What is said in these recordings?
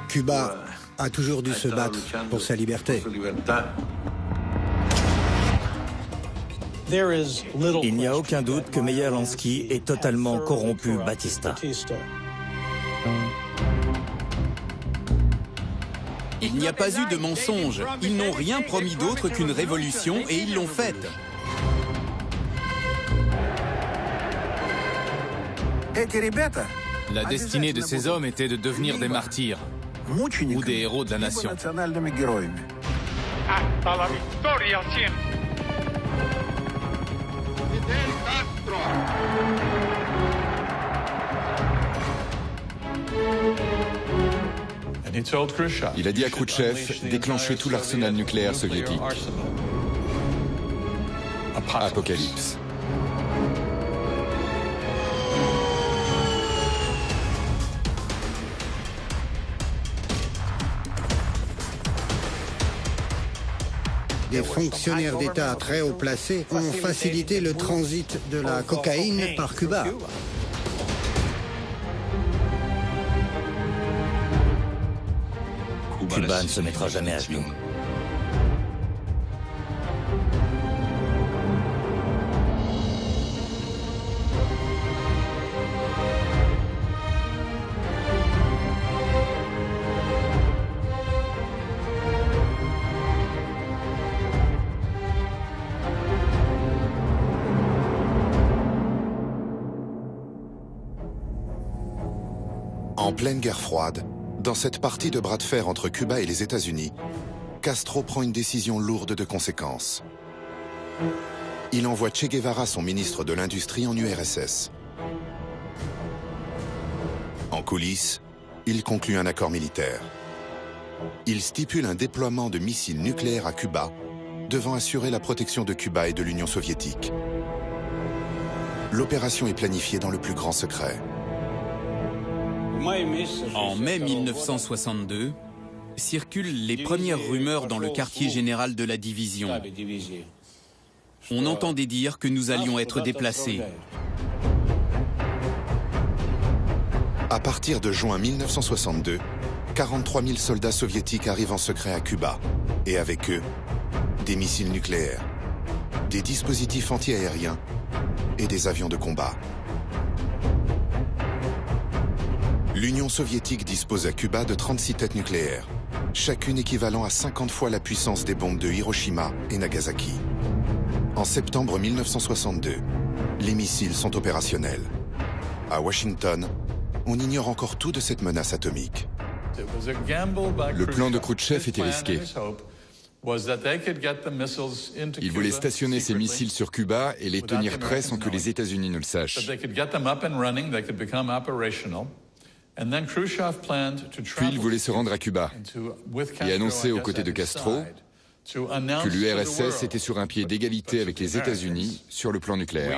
Cuba a toujours dû se battre pour sa liberté. Il n'y a aucun doute que Meyer Lansky ait totalement corrompu Batista. Il n'y a pas eu de mensonge. Ils n'ont rien promis d'autre qu'une révolution et ils l'ont faite. La destinée de ces hommes était de devenir des martyrs ou des héros de la nation. Il a dit à Khrouchtchev déclencher tout l'arsenal nucléaire soviétique. Apocalypse. Des fonctionnaires d'État très haut placés ont facilité le transit de la cocaïne par Cuba. Cuba ne se mettra jamais à genoux. En pleine guerre froide, dans cette partie de bras de fer entre Cuba et les États-Unis, Castro prend une décision lourde de conséquences. Il envoie Che Guevara, son ministre de l'Industrie, en URSS. En coulisses, il conclut un accord militaire. Il stipule un déploiement de missiles nucléaires à Cuba, devant assurer la protection de Cuba et de l'Union soviétique. L'opération est planifiée dans le plus grand secret. En mai 1962, circulent les premières rumeurs dans le quartier général de la division. On entendait dire que nous allions être déplacés. À partir de juin 1962, 43 000 soldats soviétiques arrivent en secret à Cuba. Et avec eux, des missiles nucléaires, des dispositifs antiaériens et des avions de combat. L'Union soviétique dispose à Cuba de 36 têtes nucléaires, chacune équivalent à 50 fois la puissance des bombes de Hiroshima et Nagasaki. En septembre 1962, les missiles sont opérationnels. À Washington, on ignore encore tout de cette menace atomique. Le plan de Khrouchtchev était risqué. Il voulait stationner ses missiles sur Cuba et les tenir prêts sans que les États-Unis ne le sachent. Puis il voulait se rendre à Cuba et annoncer aux côtés de Castro que l'URSS était sur un pied d'égalité avec les États-Unis sur le plan nucléaire.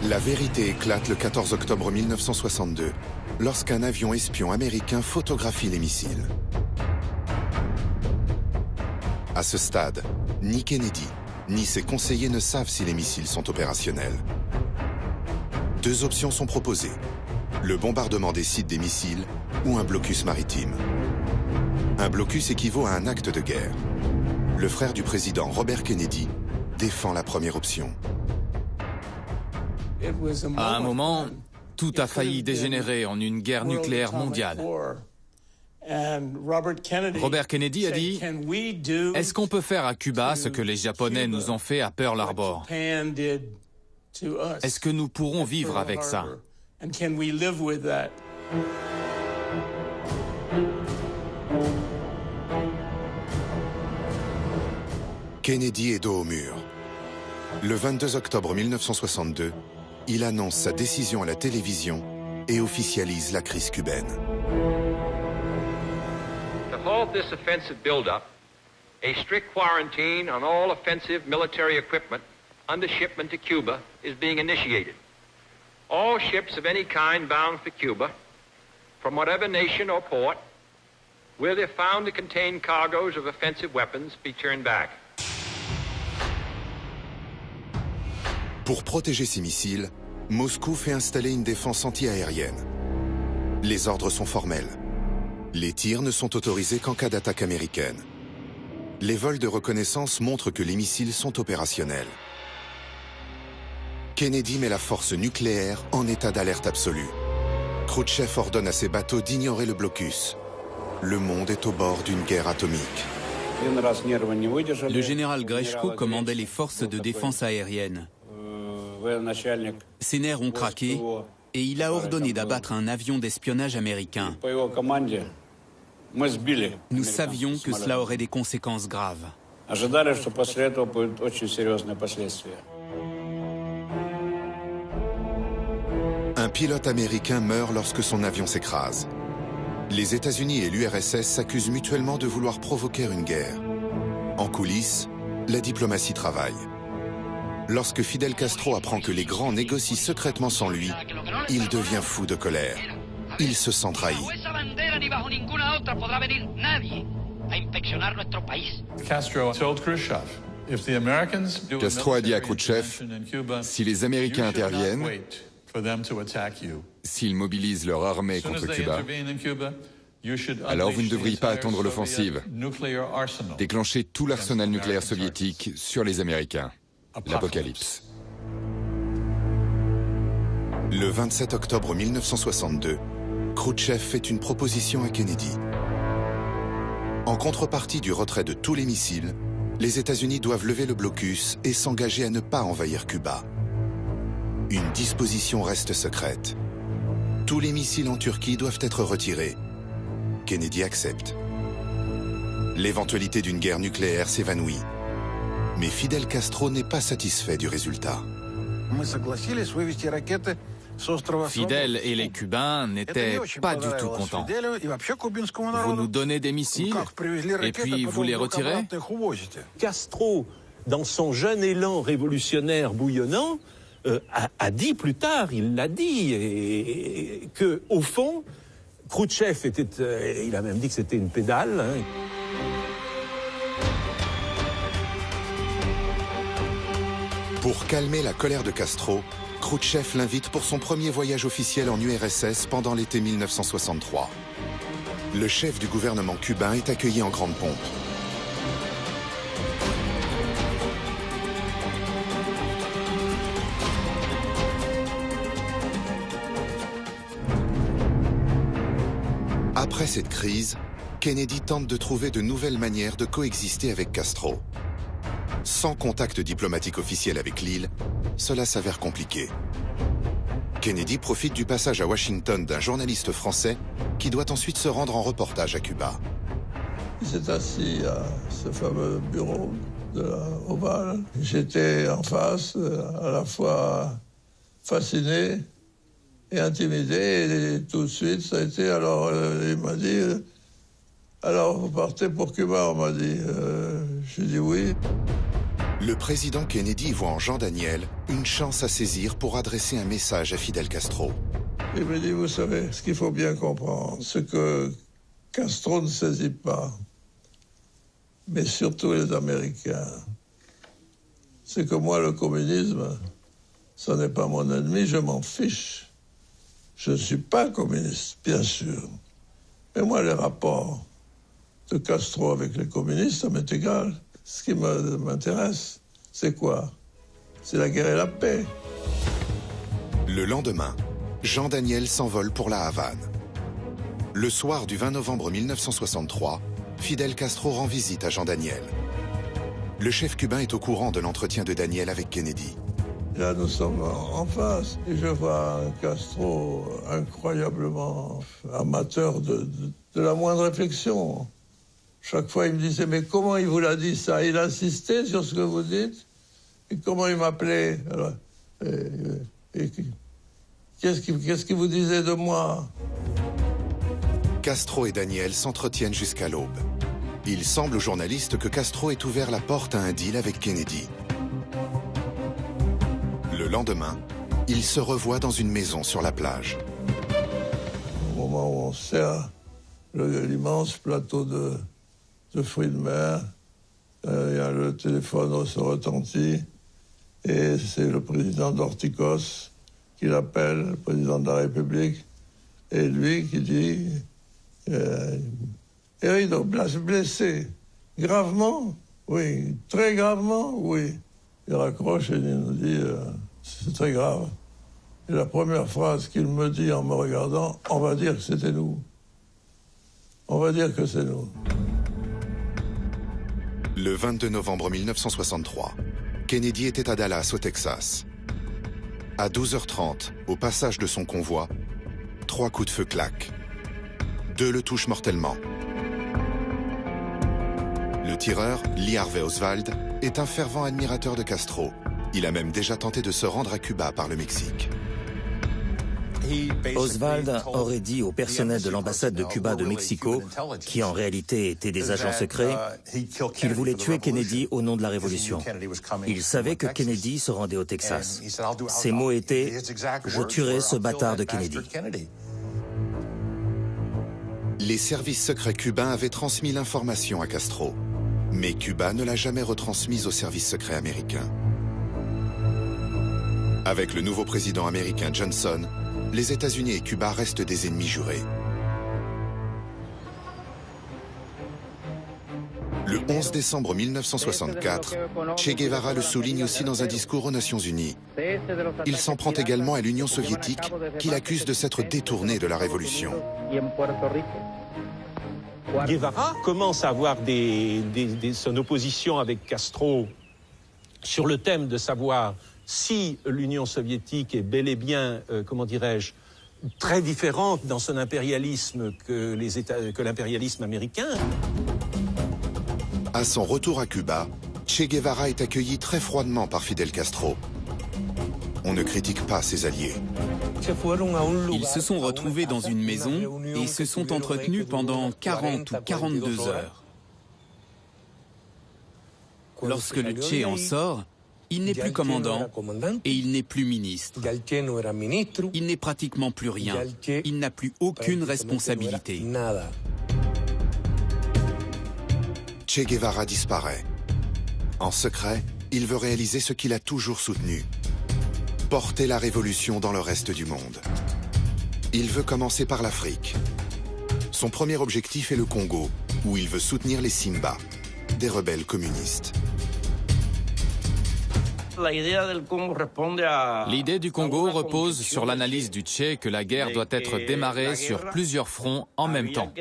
La vérité éclate le 14 octobre 1962, lorsqu'un avion espion américain photographie les missiles. À ce stade, ni Kennedy, ni ses conseillers ne savent si les missiles sont opérationnels. Deux options sont proposées, le bombardement des sites des missiles ou un blocus maritime. Un blocus équivaut à un acte de guerre. Le frère du président, Robert Kennedy, défend la première option. À un moment, tout a failli dégénérer en une guerre nucléaire mondiale. Robert Kennedy a dit « Est-ce qu'on peut faire à Cuba ce que les Japonais nous ont fait à Pearl Harbor? Est-ce que nous pourrons vivre avec ça ?» Kennedy est dos au mur. Le 22 octobre 1962, il annonce sa décision à la télévision et officialise la crise cubaine. To halt this offensive buildup, a strict quarantine on all offensive military equipment under shipment to Cuba is being initiated. All ships of any kind bound for Cuba, from whatever nation or port, where they're found to contain cargoes of offensive weapons, be turned back. Pour protéger ses missiles, Moscou fait installer une défense anti-aérienne. Les ordres sont formels. Les tirs ne sont autorisés qu'en cas d'attaque américaine. Les vols de reconnaissance montrent que les missiles sont opérationnels. Kennedy met la force nucléaire en état d'alerte absolue. Khrouchtchev ordonne à ses bateaux d'ignorer le blocus. Le monde est au bord d'une guerre atomique. Le général Grechko commandait les forces de défense aérienne. Ses nerfs ont craqué et il a ordonné d'abattre un avion d'espionnage américain. Nous savions que cela aurait des conséquences graves. Un pilote américain meurt lorsque son avion s'écrase. Les États-Unis et l'URSS s'accusent mutuellement de vouloir provoquer une guerre. En coulisses, la diplomatie travaille. Lorsque Fidel Castro apprend que les grands négocient secrètement sans lui, il devient fou de colère. Il se sent trahi. Castro a dit à Khrouchtchev, si les Américains interviennent, s'ils mobilisent leur armée contre Cuba, alors vous ne devriez pas attendre l'offensive. Déclencher tout l'arsenal nucléaire soviétique sur les Américains. L'apocalypse. Le 27 octobre 1962, Khrouchtchev fait une proposition à Kennedy. En contrepartie du retrait de tous les missiles, les États-Unis doivent lever le blocus et s'engager à ne pas envahir Cuba. Une disposition reste secrète. Tous les missiles en Turquie doivent être retirés. Kennedy accepte. L'éventualité d'une guerre nucléaire s'évanouit. Mais Fidel Castro n'est pas satisfait du résultat. Fidel et les Cubains n'étaient pas du tout contents. Vous nous donnez des missiles et puis vous les retirez? Castro, dans son jeune élan révolutionnaire bouillonnant, a dit plus tard, il l'a dit, que au fond, Khrouchtchev était, il a même dit que c'était une pédale. Hein. Pour calmer la colère de Castro, Khrouchtchev l'invite pour son premier voyage officiel en URSS pendant l'été 1963. Le chef du gouvernement cubain est accueilli en grande pompe. Après cette crise, Kennedy tente de trouver de nouvelles manières de coexister avec Castro. Sans contact diplomatique officiel avec l'île, cela s'avère compliqué. Kennedy profite du passage à Washington d'un journaliste français qui doit ensuite se rendre en reportage à Cuba. Il s'est assis à ce fameux bureau de la Ovale. J'étais en face, à la fois fasciné et intimidé. Et tout de suite, ça a été... Alors, il m'a dit... alors, vous partez pour Cuba, on m'a dit. J'ai dit oui. Le président Kennedy voit en Jean Daniel une chance à saisir pour adresser un message à Fidel Castro. Il me dit, vous savez, ce qu'il faut bien comprendre, ce que Castro ne saisit pas, mais surtout les Américains, c'est que moi, le communisme, ce n'est pas mon ennemi, je m'en fiche. Je ne suis pas communiste, bien sûr. Mais moi, les rapports de Castro avec les communistes, ça m'est égal. Ce qui m'intéresse, c'est quoi? C'est la guerre et la paix. Le lendemain, Jean Daniel s'envole pour la Havane. Le soir du 20 novembre 1963, Fidel Castro rend visite à Jean Daniel. Le chef cubain est au courant de l'entretien de Daniel avec Kennedy. Là, nous sommes en face et je vois un Castro incroyablement amateur de la moindre réflexion. Chaque fois, il me disait, mais comment il vous l'a dit ça? Il insistait sur ce que vous dites. Et comment il m'appelait? Qu'est-ce qu'il vous disait de moi? Castro et Daniel s'entretiennent jusqu'à l'aube. Il semble aux journalistes que Castro ait ouvert la porte à un deal avec Kennedy. Le lendemain, ils se revoient dans une maison sur la plage. Au moment où on sert l'immense plateau de fruits de mer, le téléphone se retentit Et c'est le président d'Ortikos qui l'appelle, le président de la République, et lui qui dit Herido, blessé. Gravement? Oui. Très gravement? Oui. Il raccroche et il nous dit c'est très grave. Et la première phrase qu'il me dit en me regardant, on va dire que c'était nous. On va dire que c'est nous. Le 22 novembre 1963, Kennedy était à Dallas, au Texas. À 12h30, au passage de son convoi, 3 coups de feu claquent. 2 le touchent mortellement. Le tireur, Lee Harvey Oswald, est un fervent admirateur de Castro. Il a même déjà tenté de se rendre à Cuba par le Mexique. Oswald aurait dit au personnel de l'ambassade de Cuba de Mexico, qui en réalité étaient des agents secrets, qu'il voulait tuer Kennedy au nom de la révolution. Il savait que Kennedy se rendait au Texas. Ses mots étaient « Je tuerai ce bâtard de Kennedy ». Les services secrets cubains avaient transmis l'information à Castro, mais Cuba ne l'a jamais retransmise aux services secrets américains. Avec le nouveau président américain Johnson, les États-Unis et Cuba restent des ennemis jurés. Le 11 décembre 1964, Che Guevara le souligne aussi dans un discours aux Nations Unies. Il s'en prend également à l'Union soviétique, qu'il accuse de s'être détournée de la révolution. Guevara commence à avoir son opposition avec Castro sur le thème de savoir si l'Union soviétique est bel et bien, comment dirais-je, très différente dans son impérialisme que l'impérialisme américain. À son retour à Cuba, Che Guevara est accueilli très froidement par Fidel Castro. On ne critique pas ses alliés. Ils se sont retrouvés dans une maison et se sont entretenus pendant 40 ou 42 heures. Lorsque le Che en sort, il n'est plus commandant et il n'est plus ministre. Il n'est pratiquement plus rien. Il n'a plus aucune responsabilité. Che Guevara disparaît. En secret, il veut réaliser ce qu'il a toujours soutenu. Porter la révolution dans le reste du monde. Il veut commencer par l'Afrique. Son premier objectif est le Congo, où il veut soutenir les Simba, des rebelles communistes. L'idée du Congo repose sur l'analyse du Che que la guerre doit être démarrée sur plusieurs fronts en même temps.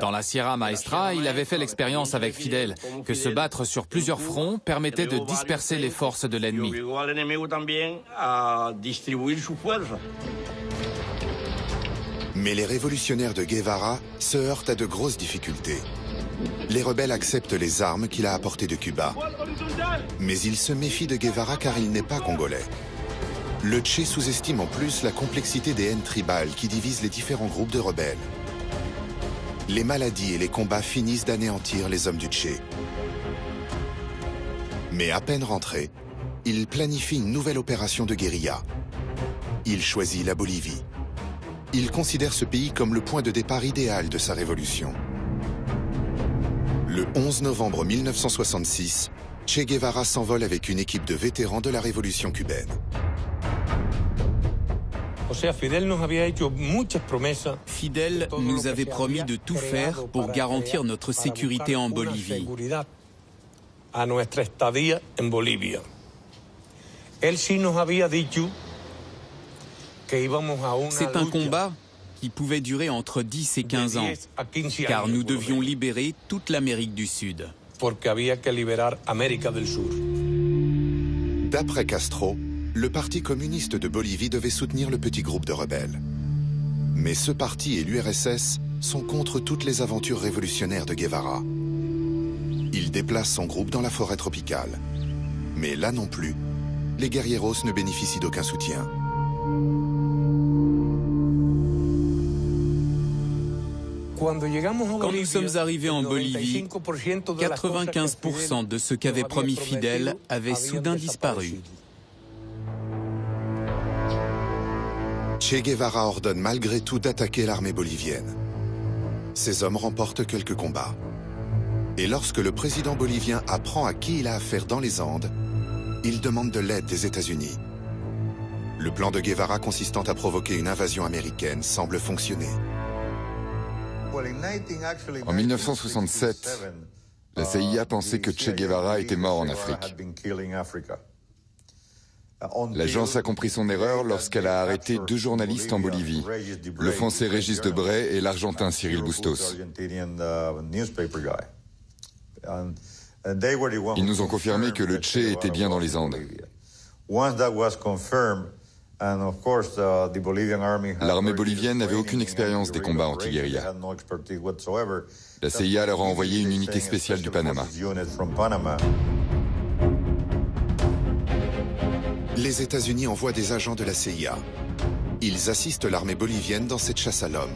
Dans la Sierra Maestra, il avait fait l'expérience avec Fidel que se battre sur plusieurs fronts permettait de disperser les forces de l'ennemi. Mais les révolutionnaires de Guevara se heurtent à de grosses difficultés. Les rebelles acceptent les armes qu'il a apportées de Cuba. Mais ils se méfient de Guevara car il n'est pas congolais. Le Che sous-estime en plus la complexité des haines tribales qui divisent les différents groupes de rebelles. Les maladies et les combats finissent d'anéantir les hommes du Che. Mais à peine rentré, il planifie une nouvelle opération de guérilla. Il choisit la Bolivie. Il considère ce pays comme le point de départ idéal de sa révolution. Le 11 novembre 1966, Che Guevara s'envole avec une équipe de vétérans de la révolution cubaine. Fidel nous avait promis de tout faire pour garantir notre sécurité en Bolivie. C'est un combat qui pouvait durer entre 10 et 15 ans, car nous devions libérer toute l'Amérique du Sud. D'après Castro, le Parti communiste de Bolivie devait soutenir le petit groupe de rebelles. Mais ce parti et l'URSS sont contre toutes les aventures révolutionnaires de Guevara. Il déplace son groupe dans la forêt tropicale. Mais là non plus, les guerrieros ne bénéficient d'aucun soutien. Quand nous sommes arrivés en Bolivie, 95% de ce qu'avait promis Fidel avait soudain disparu. Che Guevara ordonne malgré tout d'attaquer l'armée bolivienne. Ses hommes remportent quelques combats. Et lorsque le président bolivien apprend à qui il a affaire dans les Andes, il demande de l'aide des États-Unis. Le plan de Guevara consistant à provoquer une invasion américaine semble fonctionner. En 1967, la CIA pensait que Che Guevara était mort en Afrique. L'agence a compris son erreur lorsqu'elle a arrêté 2 journalistes en Bolivie, le Français Régis Debray et l'Argentin Cyril Bustos. Ils nous ont confirmé que le Che était bien dans les Andes. L'armée bolivienne n'avait aucune expérience des combats anti-guérilla. La CIA leur a envoyé une unité spéciale du Panama. Les États-Unis envoient des agents de la CIA. Ils assistent l'armée bolivienne dans cette chasse à l'homme.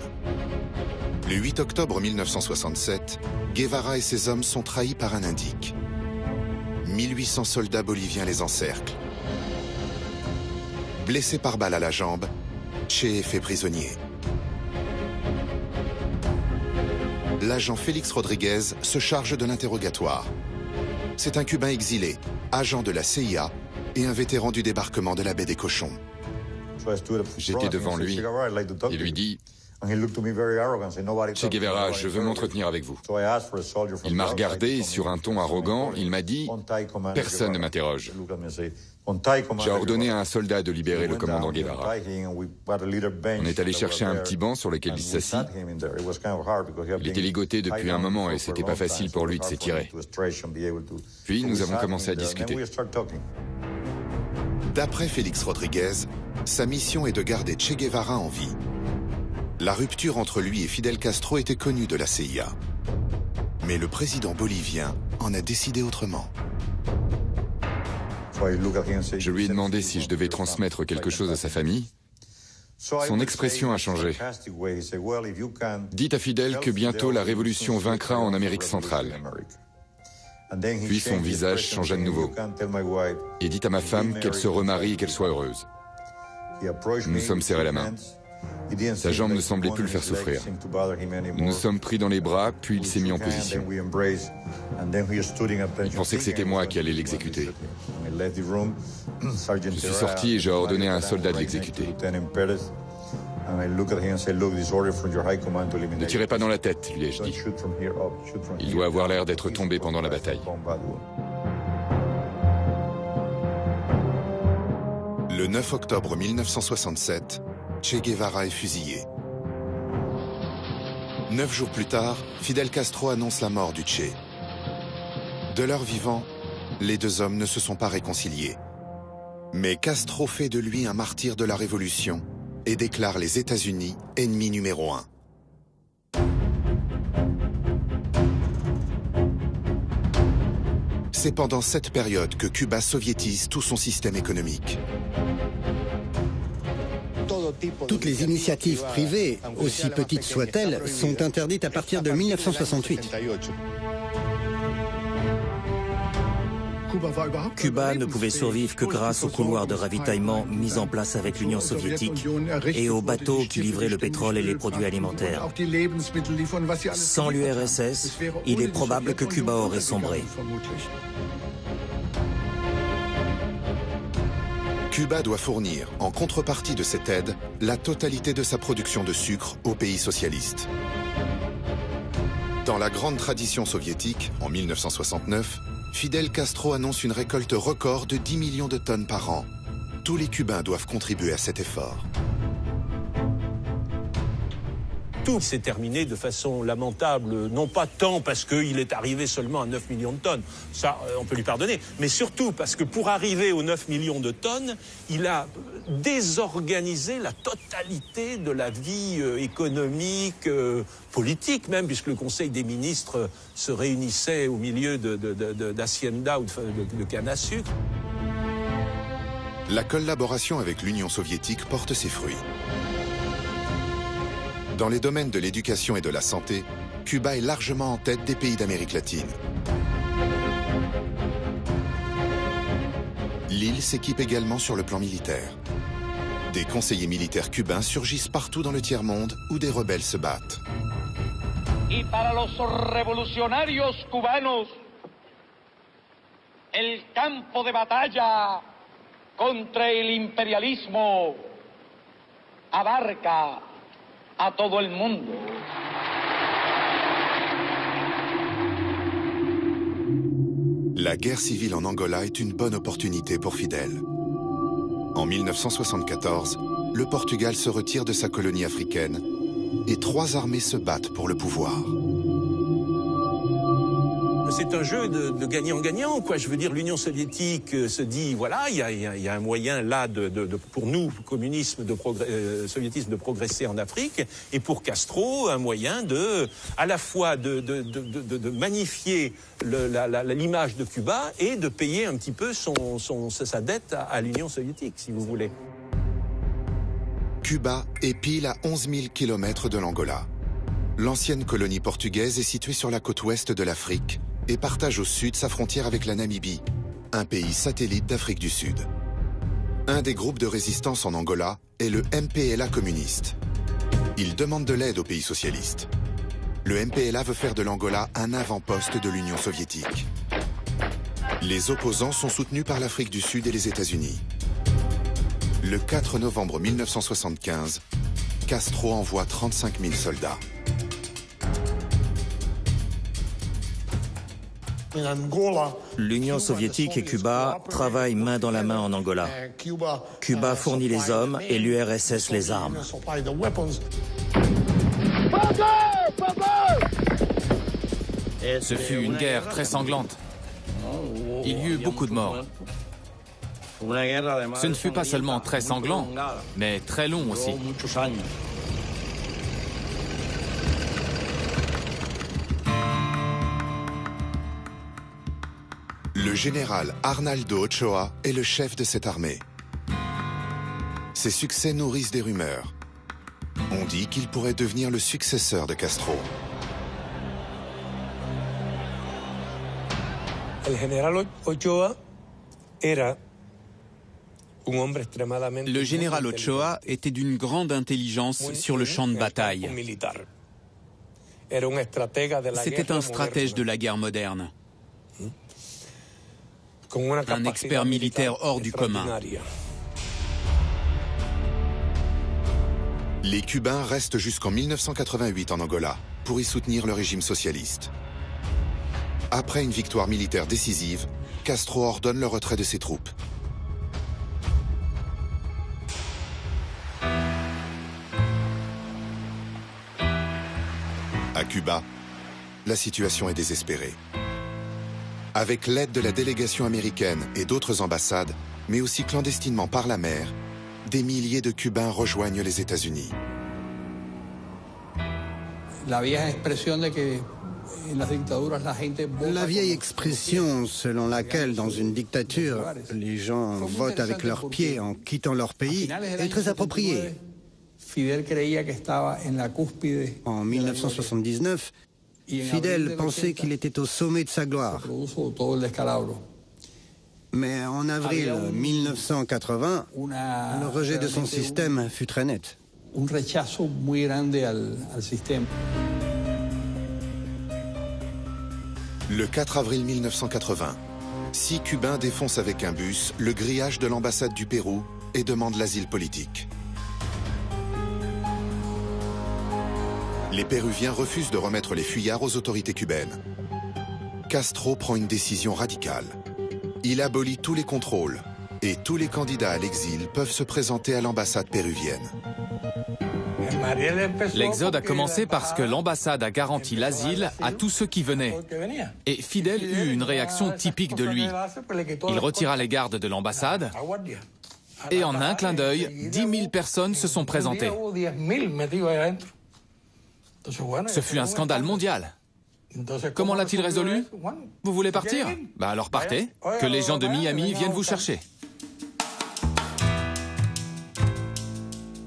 Le 8 octobre 1967, Guevara et ses hommes sont trahis par un indique. 1800 soldats boliviens les encerclent. Blessé par balle à la jambe, Che est fait prisonnier. L'agent Félix Rodriguez se charge de l'interrogatoire. C'est un Cubain exilé, agent de la CIA et un vétéran du débarquement de la baie des Cochons. J'étais devant lui et lui dis « Che Guevara, je veux m'entretenir avec vous. » Il m'a regardé et sur un ton arrogant, il m'a dit « Personne ne m'interroge. » J'ai ordonné à un soldat de libérer le commandant Guevara. On est allé chercher un petit banc sur lequel il s'assit. Il était ligoté depuis un moment et c'était pas facile pour lui de s'étirer. Puis nous avons commencé à discuter. D'après Félix Rodriguez, sa mission est de garder Che Guevara en vie. La rupture entre lui et Fidel Castro était connue de la CIA. Mais le président bolivien en a décidé autrement. Je lui ai demandé si je devais transmettre quelque chose à sa famille. Son expression a changé. Dites à Fidel que bientôt la révolution vaincra en Amérique centrale. Puis son visage changea de nouveau. Et dites à ma femme qu'elle se remarie et qu'elle soit heureuse. Nous nous sommes serrés la main. Sa jambe ne semblait plus le faire souffrir. Nous nous sommes pris dans les bras, puis il s'est mis en position. Il pensait que c'était moi qui allais l'exécuter. Je suis sorti et j'ai ordonné à un soldat de l'exécuter. Ne tirez pas dans la tête, lui ai-je dit. Il doit avoir l'air d'être tombé pendant la bataille. Le 9 octobre 1967, Che Guevara est fusillé. 9 jours plus tard, Fidel Castro annonce la mort du Che. De leur vivant, les 2 hommes ne se sont pas réconciliés. Mais Castro fait de lui un martyr de la révolution et déclare les États-Unis ennemi numéro 1. C'est pendant cette période que Cuba soviétise tout son système économique. Toutes les initiatives privées, aussi petites soient-elles, sont interdites à partir de 1968. Cuba ne pouvait survivre que grâce aux couloirs de ravitaillement mis en place avec l'Union soviétique et aux bateaux qui livraient le pétrole et les produits alimentaires. Sans l'URSS, il est probable que Cuba aurait sombré. Cuba doit fournir, en contrepartie de cette aide, la totalité de sa production de sucre aux pays socialistes. Dans la grande tradition soviétique, en 1969, Fidel Castro annonce une récolte record de 10 millions de tonnes par an. Tous les Cubains doivent contribuer à cet effort. Tout s'est terminé de façon lamentable, non pas tant parce qu'il est arrivé seulement à 9 millions de tonnes, ça on peut lui pardonner, mais surtout parce que pour arriver aux 9 millions de tonnes, il a désorganisé la totalité de la vie économique, politique même, puisque le Conseil des ministres se réunissait au milieu d'hacienda ou de canne à sucre. La collaboration avec l'Union soviétique porte ses fruits. Dans les domaines de l'éducation et de la santé, Cuba est largement en tête des pays d'Amérique latine. L'île s'équipe également sur le plan militaire. Des conseillers militaires cubains surgissent partout dans le tiers-monde où des rebelles se battent. Y para los revolucionarios cubanos, el campo de batalla contra el imperialismo abarca a todo el mundo. La guerre civile en Angola est une bonne opportunité pour Fidel. En 1974, le Portugal se retire de sa colonie africaine et 3 armées se battent pour le pouvoir. C'est un jeu de gagnant-gagnant, quoi. Je veux dire, l'Union soviétique se dit, voilà, il y a un moyen là pour nous, communisme, soviétisme, de progresser en Afrique, et pour Castro, un moyen à la fois de magnifier l'image de Cuba et de payer un petit peu sa dette à l'Union soviétique, si vous voulez. Cuba est pile à 11 000 km de l'Angola. L'ancienne colonie portugaise est située sur la côte ouest de l'Afrique et partage au sud sa frontière avec la Namibie, un pays satellite d'Afrique du Sud. Un des groupes de résistance en Angola est le MPLA communiste. Il demande de l'aide aux pays socialistes. Le MPLA veut faire de l'Angola un avant-poste de l'Union soviétique. Les opposants sont soutenus par l'Afrique du Sud et les États-Unis. Le 4 novembre 1975, Castro envoie 35 000 soldats. L'Union soviétique et Cuba travaillent main dans la main en Angola. Cuba fournit les hommes et l'URSS les armes. Ce fut une guerre très sanglante. Il y eut beaucoup de morts. Ce ne fut pas seulement très sanglant, mais très long aussi. Le général Arnaldo Ochoa est le chef de cette armée. Ses succès nourrissent des rumeurs. On dit qu'il pourrait devenir le successeur de Castro. Le général Ochoa était d'une grande intelligence sur le champ de bataille. C'était un stratège de la guerre moderne. Un expert militaire hors du commun. Les Cubains restent jusqu'en 1988 en Angola pour y soutenir le régime socialiste. Après une victoire militaire décisive, Castro ordonne le retrait de ses troupes. À Cuba, la situation est désespérée. Avec l'aide de la délégation américaine et d'autres ambassades, mais aussi clandestinement par la mer, des milliers de Cubains rejoignent les États-Unis. La vieille expression selon laquelle, dans une dictature, les gens votent avec leurs pieds en quittant leur pays est très appropriée. En 1979, Fidel pensait qu'il était au sommet de sa gloire. Mais en avril 1980, le rejet de son système fut très net. Le 4 avril 1980, 6 Cubains défoncent avec un bus le grillage de l'ambassade du Pérou et demandent l'asile politique. Les Péruviens refusent de remettre les fuyards aux autorités cubaines. Castro prend une décision radicale. Il abolit tous les contrôles et tous les candidats à l'exil peuvent se présenter à l'ambassade péruvienne. L'exode a commencé parce que l'ambassade a garanti l'asile à tous ceux qui venaient. Et Fidel eut une réaction typique de lui. Il retira les gardes de l'ambassade et en un clin d'œil, 10 000 personnes se sont présentées. Ce fut un scandale mondial. Comment l'a-t-il résolu? Vous voulez partir? Bah alors partez, que les gens de Miami viennent vous chercher.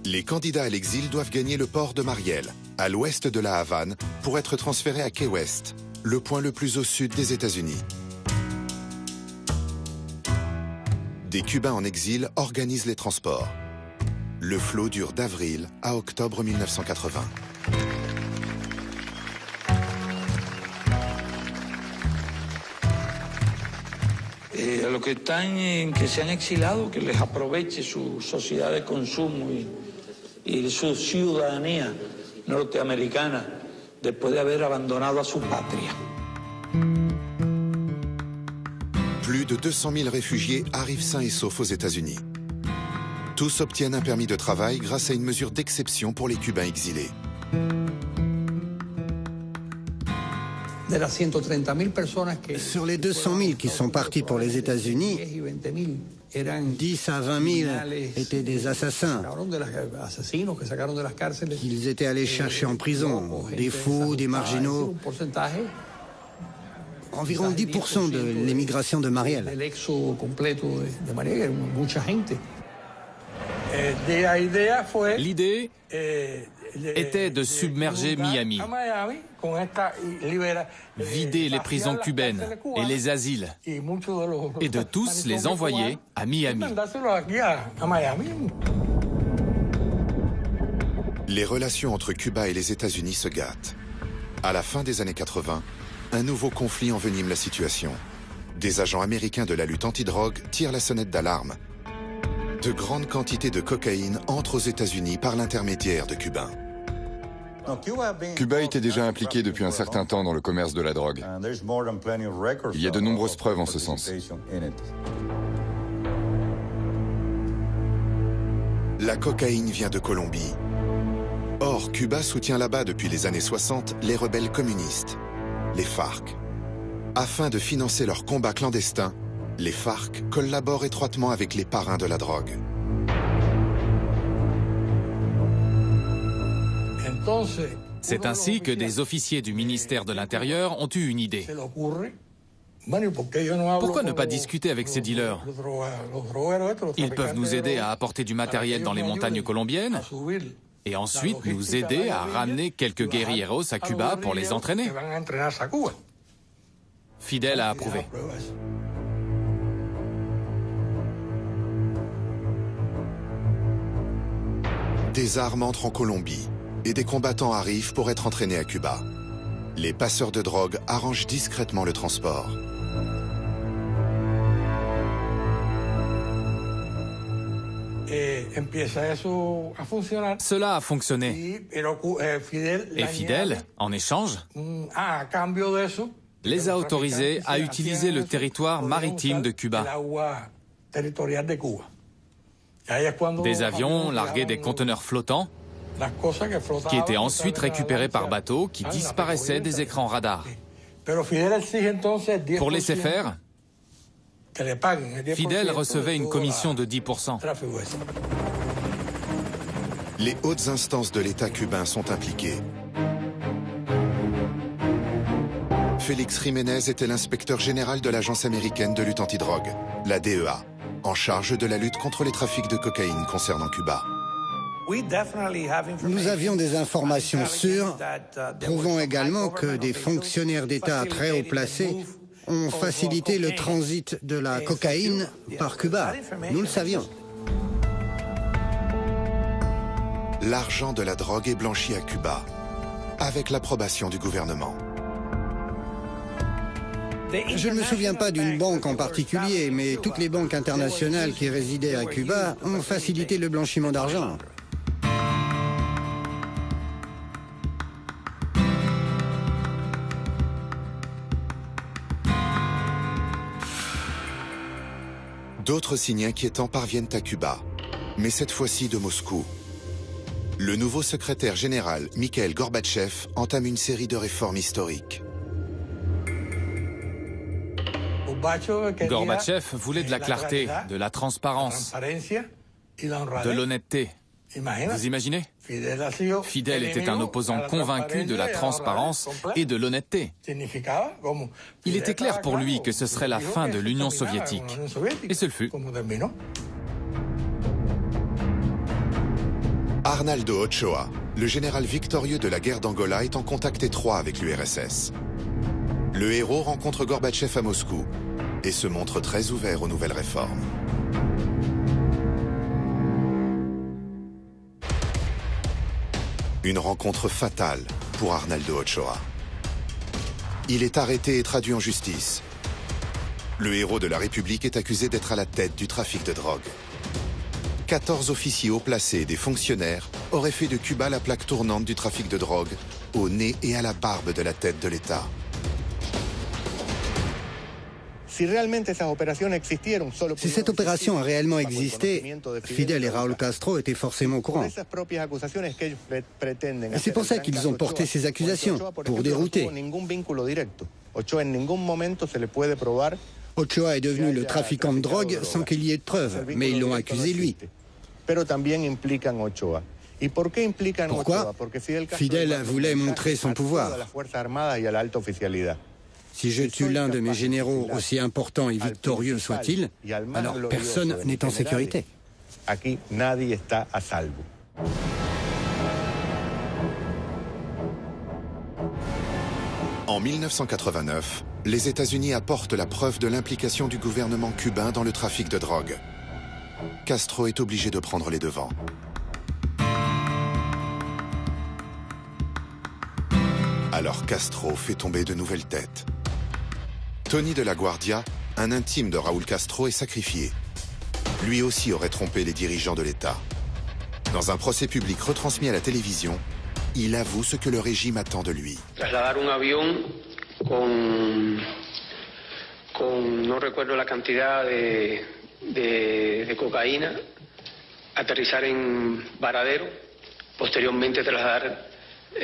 Les candidats à l'exil doivent gagner le port de Mariel, à l'ouest de la Havane, pour être transférés à Key West, le point le plus au sud des États-Unis. Des Cubains en exil organisent les transports. Le flot dure d'avril à octobre 1980. A los que están, que se han exilado, que les aproveche su sociedad de consumo y su ciudadanía norteamericana después de haber abandonado a su patria. Plus de 200 000 réfugiés arrivent sains et saufs aux États-Unis. Tous obtiennent un permis de travail grâce à une mesure d'exception pour les Cubains exilés. Sur les 200 000 qui sont partis pour les États-Unis, 10 à 20 000 étaient des assassins. Ils étaient allés chercher en prison des fous, des marginaux. Environ 10% de l'émigration de Mariel. L'idée était de submerger Miami, vider les prisons cubaines et les asiles, et de tous les envoyer à Miami. Les relations entre Cuba et les États-Unis se gâtent. À la fin des années 80, un nouveau conflit envenime la situation. Des agents américains de la lutte antidrogue tirent la sonnette d'alarme. De grandes quantités de cocaïne entrent aux États-Unis par l'intermédiaire de Cubains. Cuba était déjà impliqué depuis un certain temps dans le commerce de la drogue. Il y a de nombreuses preuves en ce sens. La cocaïne vient de Colombie. Or, Cuba soutient là-bas depuis les années 60 les rebelles communistes, les FARC. Afin de financer leur combat clandestin, les FARC collaborent étroitement avec les parrains de la drogue. C'est ainsi que des officiers du ministère de l'Intérieur ont eu une idée. Pourquoi ne pas discuter avec ces dealers? Ils peuvent nous aider à apporter du matériel dans les montagnes colombiennes et ensuite nous aider à ramener quelques guerrilleros à Cuba pour les entraîner. Fidel a approuvé. Des armes entrent en Colombie et des combattants arrivent pour être entraînés à Cuba. Les passeurs de drogue arrangent discrètement le transport. Cela a fonctionné. Et Fidel, en échange, les a autorisés à utiliser le territoire maritime de Cuba. Des avions larguaient des conteneurs flottants qui étaient ensuite récupérés par bateau qui disparaissaient des écrans radars. Pour laisser faire, Fidel recevait une commission de 10%. Les hautes instances de l'État cubain sont impliquées. Félix Jiménez était l'inspecteur général de l'agence américaine de lutte antidrogue, la DEA, en charge de la lutte contre les trafics de cocaïne concernant Cuba. Nous avions des informations sûres, prouvant également que des fonctionnaires d'État très haut placés ont facilité le transit de la cocaïne par Cuba. Nous le savions. L'argent de la drogue est blanchi à Cuba, avec l'approbation du gouvernement. Je ne me souviens pas d'une banque en particulier, mais toutes les banques internationales qui résidaient à Cuba ont facilité le blanchiment d'argent. D'autres signes inquiétants parviennent à Cuba, mais cette fois-ci de Moscou. Le nouveau secrétaire général, Mikhail Gorbatchev, entame une série de réformes historiques. Gorbatchev voulait de la clarté, de la transparence, de l'honnêteté. Vous imaginez? Fidel était un opposant convaincu de la transparence et de l'honnêteté. Il était clair pour lui que ce serait la fin de l'Union soviétique. Et ce le fut. Arnaldo Ochoa, le général victorieux de la guerre d'Angola, est en contact étroit avec l'URSS. Le héros rencontre Gorbatchev à Moscou et se montre très ouvert aux nouvelles réformes. Une rencontre fatale pour Arnaldo Ochoa. Il est arrêté et traduit en justice. Le héros de la République est accusé d'être à la tête du trafic de drogue. 14 officiers haut placés et des fonctionnaires auraient fait de Cuba la plaque tournante du trafic de drogue, au nez et à la barbe de la tête de l'État. Si cette opération a réellement existé, Fidel et Raúl Castro étaient forcément au courant. Et c'est pour ça qu'ils ont porté ces accusations, pour dérouter. Ochoa est devenu le trafiquant de drogue sans qu'il y ait de preuves, mais ils l'ont accusé lui. Pourquoi? Fidel voulait montrer son pouvoir. Si je tue l'un de mes généraux, aussi important et victorieux soit-il, alors personne n'est en sécurité. En 1989, les États-Unis apportent la preuve de l'implication du gouvernement cubain dans le trafic de drogue. Castro est obligé de prendre les devants. Alors Castro fait tomber de nouvelles têtes. Tony de la Guardia, un intime de Raúl Castro, est sacrifié. Lui aussi aurait trompé les dirigeants de l'État. Dans un procès public retransmis à la télévision, il avoue ce que le régime attend de lui. Trasladar un avión con no recuerdo la cantidad de cocaína, aterrizar en Varadero, posteriormente trasladar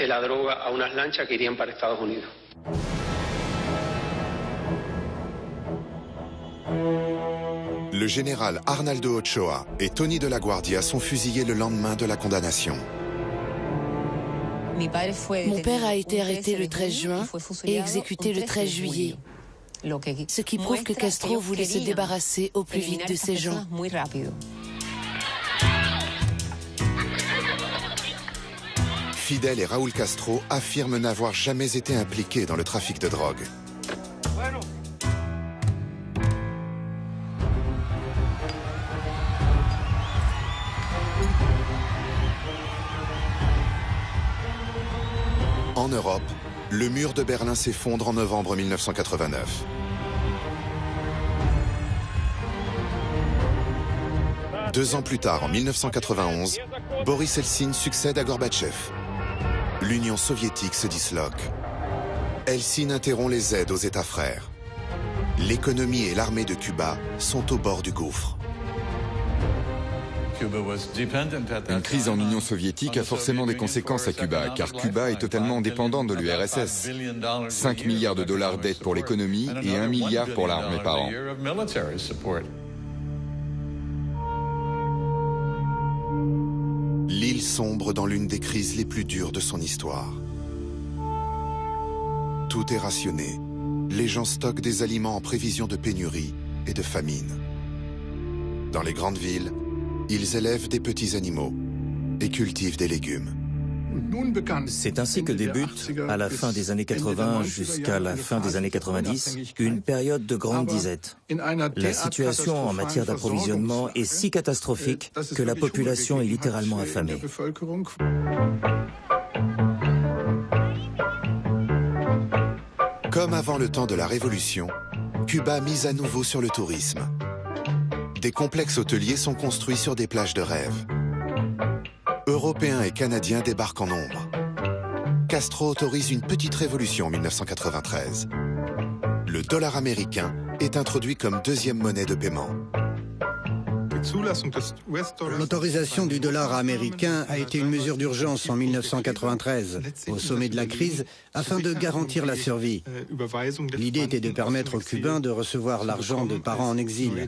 la droga a unas lanchas que irían para Estados Unidos. Le général Arnaldo Ochoa et Tony de la Guardia sont fusillés le lendemain de la condamnation. Mon père a été arrêté le 13 juin et exécuté le 13 juillet. Ce qui prouve que Castro voulait se débarrasser au plus vite de ces gens. Fidel et Raúl Castro affirment n'avoir jamais été impliqués dans le trafic de drogue. En Europe, le mur de Berlin s'effondre en novembre 1989. Deux ans plus tard, en 1991, Boris Eltsine succède à Gorbatchev. L'Union soviétique se disloque. Eltsine interrompt les aides aux États frères. L'économie et l'armée de Cuba sont au bord du gouffre. Une crise en Union soviétique a forcément des conséquences à Cuba, car Cuba est totalement dépendant de l'URSS. 5 milliards de dollars d'aide pour l'économie et 1 milliard pour l'armée par an. L'île sombre dans l'une des crises les plus dures de son histoire. Tout est rationné. Les gens stockent des aliments en prévision de pénurie et de famine. Dans les grandes villes, ils élèvent des petits animaux et cultivent des légumes. C'est ainsi que débute, à la fin des années 80 jusqu'à la fin des années 90, une période de grande disette. La situation en matière d'approvisionnement est si catastrophique que la population est littéralement affamée. Comme avant le temps de la Révolution, Cuba mise à nouveau sur le tourisme. Des complexes hôteliers sont construits sur des plages de rêve. Européens et Canadiens débarquent en nombre. Castro autorise une petite révolution en 1993. Le dollar américain est introduit comme deuxième monnaie de paiement. L'autorisation du dollar américain a été une mesure d'urgence en 1993, au sommet de la crise, afin de garantir la survie. L'idée était de permettre aux Cubains de recevoir l'argent de parents en exil.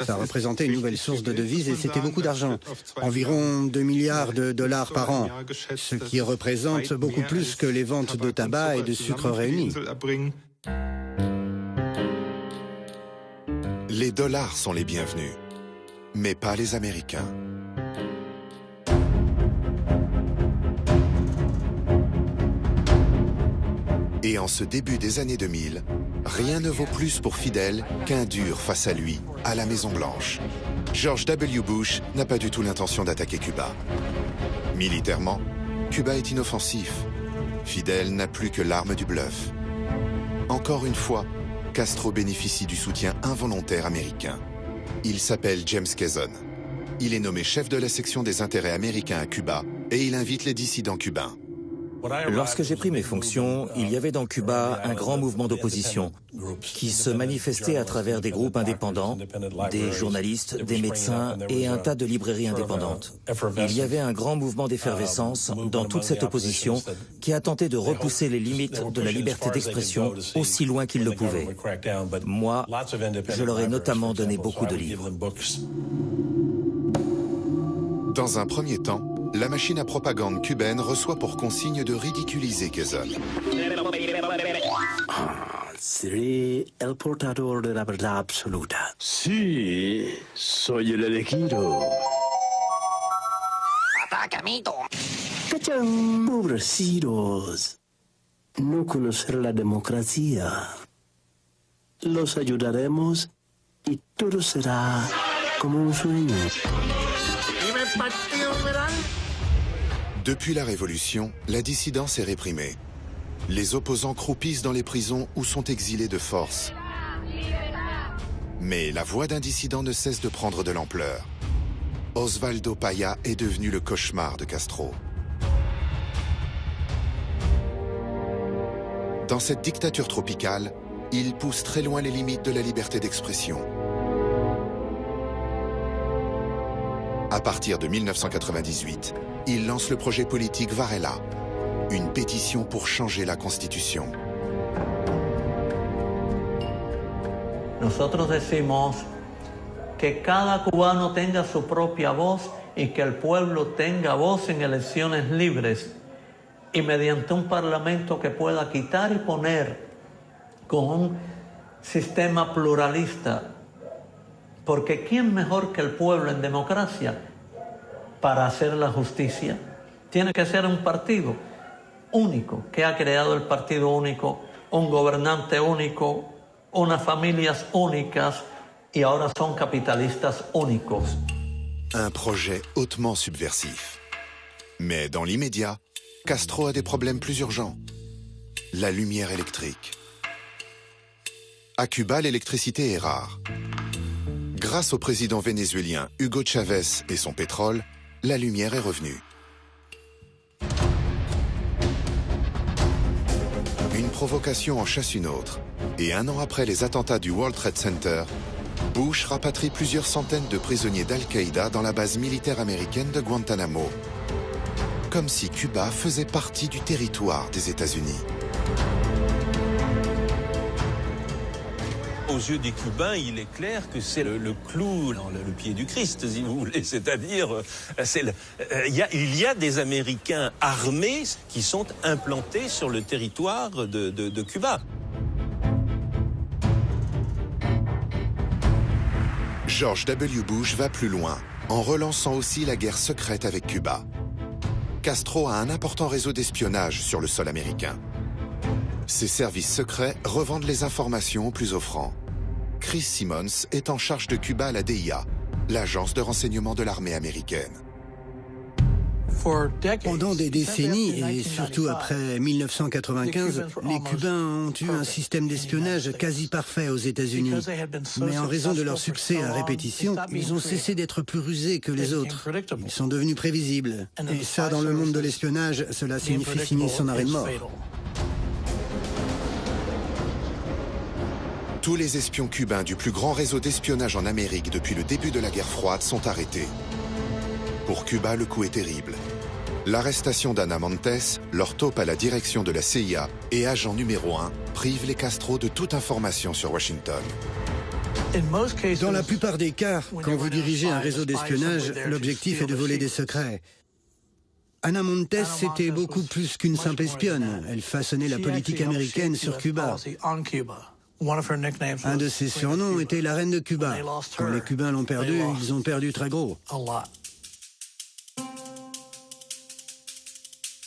Ça représentait une nouvelle source de devises et c'était beaucoup d'argent, environ 2 milliards de dollars par an, ce qui représente beaucoup plus que les ventes de tabac et de sucre réunis. Les dollars sont les bienvenus, mais pas les Américains. Et en ce début des années 2000, rien ne vaut plus pour Fidel qu'un dur face à lui, à la Maison-Blanche. George W. Bush n'a pas du tout l'intention d'attaquer Cuba. Militairement, Cuba est inoffensif. Fidel n'a plus que l'arme du bluff. Encore une fois, Castro bénéficie du soutien involontaire américain. Il s'appelle James Quezon. Il est nommé chef de la section des intérêts américains à Cuba et il invite les dissidents cubains. Lorsque j'ai pris mes fonctions, il y avait dans Cuba un grand mouvement d'opposition qui se manifestait à travers des groupes indépendants, des journalistes, des médecins et un tas de librairies indépendantes. Il y avait un grand mouvement d'effervescence dans toute cette opposition qui a tenté de repousser les limites de la liberté d'expression aussi loin qu'il le pouvait. Moi, je leur ai notamment donné beaucoup de livres. Dans un premier temps, la machine à propagande cubaine reçoit pour consigne de ridiculiser Quezon. Seré el portador de la verdad absoluta. Sí, soy el elegido. ¡Ataca, amito! ¡Cachán! Pobrecitos. No conocer la democracia. Los ayudaremos y todo será como un sueño. Depuis la Révolution, la dissidence est réprimée. Les opposants croupissent dans les prisons ou sont exilés de force. Mais la voix d'un dissident ne cesse de prendre de l'ampleur. Osvaldo Paya est devenu le cauchemar de Castro. Dans cette dictature tropicale, il pousse très loin les limites de la liberté d'expression. À partir de 1998, il lance le projet politique Varela, une pétition pour changer la Constitution. Nosotros decimos que cada cubano tenga su propia voz y que el pueblo tenga voz en elecciones libres y mediante un parlamento que pueda quitar y poner con un sistema pluralista. Porque ¿quién mejor que el pueblo en democracia para hacer la justicia? Tiene que ser un partido único, que ha creado el partido único, un gobernante único, unas familias únicas y ahora son capitalistas únicos. Un projet hautement subversif. Mais dans l'immédiat, Castro a des problèmes plus urgents. La lumière électrique. À Cuba, l'électricité est rare. Grâce au président vénézuélien Hugo Chavez et son pétrole, la lumière est revenue. Une provocation en chasse une autre. Et un an après les attentats du World Trade Center, Bush rapatrie plusieurs centaines de prisonniers d'Al-Qaïda dans la base militaire américaine de Guantanamo. Comme si Cuba faisait partie du territoire des États-Unis. Aux yeux des Cubains, il est clair que c'est le clou dans le pied du Christ, si vous voulez. C'est-à-dire, il y a des Américains armés qui sont implantés sur le territoire de Cuba. George W. Bush va plus loin, en relançant aussi la guerre secrète avec Cuba. Castro a un important réseau d'espionnage sur le sol américain. Ses services secrets revendent les informations aux plus offrants. Chris Simmons est en charge de Cuba à la DIA, l'agence de renseignement de l'armée américaine. Pendant des décennies, et surtout après 1995, les Cubains ont eu un système d'espionnage quasi parfait aux États-Unis. Mais en raison de leur succès à répétition, ils ont cessé d'être plus rusés que les autres. Ils sont devenus prévisibles. Et ça, dans le monde de l'espionnage, cela signifie signer son arrêt de mort. Tous les espions cubains du plus grand réseau d'espionnage en Amérique depuis le début de la guerre froide sont arrêtés. Pour Cuba, le coup est terrible. L'arrestation d'Ana Montes, leur taupe à la direction de la CIA et agent numéro 1, prive les Castro de toute information sur Washington. Dans la plupart des cas, quand vous dirigez un réseau d'espionnage, l'objectif est de voler des secrets. Ana Montes, c'était beaucoup plus qu'une simple espionne. Elle façonnait la politique américaine sur Cuba. Un de ses surnoms était la reine de Cuba. Quand les Cubains l'ont perdue, ils ont perdu très gros.